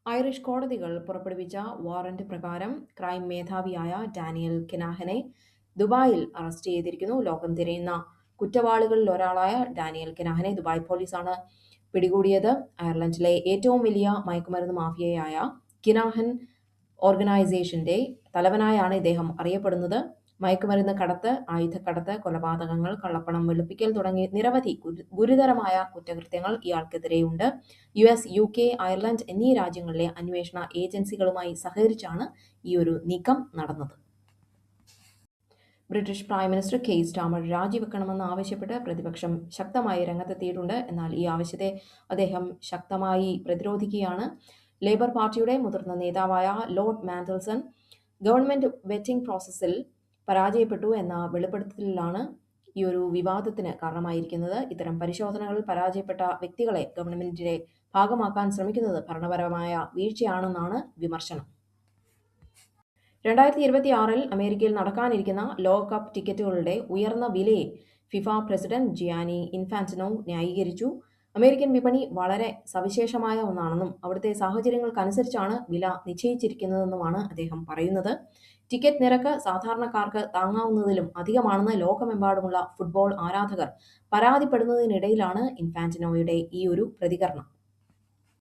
Irish കോടതികൾ പുറപ്പെടുവിച്ച warrant പ്രകാരം ക്രൈം മേധാവിയായ ഡാനിയൽ കിനാഹനെ ദുബായിൽ അറസ്റ്റ് ചെയ്തിരിക്കുന്നു. ലോകം തിരയുന്ന കുറ്റവാളികളിൽ ഒരാളായ ഡാനിയൽ കിനാഹനെ ദുബായ് പോലീസാണ് പിടികൂടിയത്. അയർലൻഡിലെ ഏറ്റവും വലിയ മയക്കുമരുന്ന് മാഫിയയായ കിനാഹൻ ഓർഗനൈസേഷന്റെ തലവനായാണ് ഇദ്ദേഹം അറിയപ്പെടുന്നത്. മയക്കുമരുന്ന് കടത്ത്, ആയുധക്കടത്ത്, കൊലപാതകങ്ങൾ, കള്ളപ്പണം വെളുപ്പിക്കൽ തുടങ്ങി നിരവധി ഗുരുതരമായ കുറ്റകൃത്യങ്ങൾ ഇയാൾക്കെതിരെയുണ്ട്. US, UK, അയർലൻഡ് എന്നീ രാജ്യങ്ങളിലെ അന്വേഷണ ഏജൻസികളുമായി സഹകരിച്ചാണ് ഈയൊരു നീക്കം നടന്നത്. British prime minister Keir Starmer രാജിവെക്കണമെന്ന് ആവശ്യപ്പെട്ട് പ്രതിപക്ഷം ശക്തമായി രംഗത്തെത്തിയിട്ടുണ്ട്. എന്നാൽ ഈ ആവശ്യത്തെ അദ്ദേഹം ശക്തമായി പ്രതിരോധിക്കുകയാണ്. ലേബർ പാർട്ടിയുടെ മുതിർന്ന നേതാവായ ലോർഡ് മാൻഡൽസൺ ഗവൺമെന്റ് വെറ്റിംഗ് പ്രോസസ്സിൽ പരാജയപ്പെട്ടു എന്ന വെളിപ്പെടുത്തലിലാണ് ഈ ഒരു വിവാദത്തിന് കാരണമായിരിക്കുന്നത്. ഇത്തരം പരിശോധനകളിൽ പരാജയപ്പെട്ട വ്യക്തികളെ ഗവൺമെന്റിന്റെ ഭാഗമാക്കാൻ ശ്രമിക്കുന്നത് ഭരണപരമായ വീഴ്ചയാണെന്നാണ് വിമർശനം. 2026 അമേരിക്കയിൽ നടക്കാനിരിക്കുന്ന ലോകകപ്പ് ടിക്കറ്റുകളുടെ ഉയർന്ന വിലയെ ഫിഫ പ്രസിഡന്റ് ജിയാനി ഇൻഫാന്റിനോ ന്യായീകരിച്ചു. അമേരിക്കൻ വിപണി വളരെ സവിശേഷമായ ഒന്നാണെന്നും അവിടുത്തെ സാഹചര്യങ്ങൾക്കനുസരിച്ചാണ് വില നിശ്ചയിച്ചിരിക്കുന്നതെന്നുമാണ് അദ്ദേഹം പറയുന്നത്. ടിക്കറ്റ് നിരക്ക് സാധാരണക്കാർക്ക് താങ്ങാവുന്നതിലും അധികമാണെന്ന് ലോകമെമ്പാടുമുള്ള ഫുട്ബോൾ ആരാധകർ പരാതിപ്പെടുന്നതിനിടയിലാണ് ഇൻഫാന്റിനോയുടെ ഈ ഒരു പ്രതികരണം.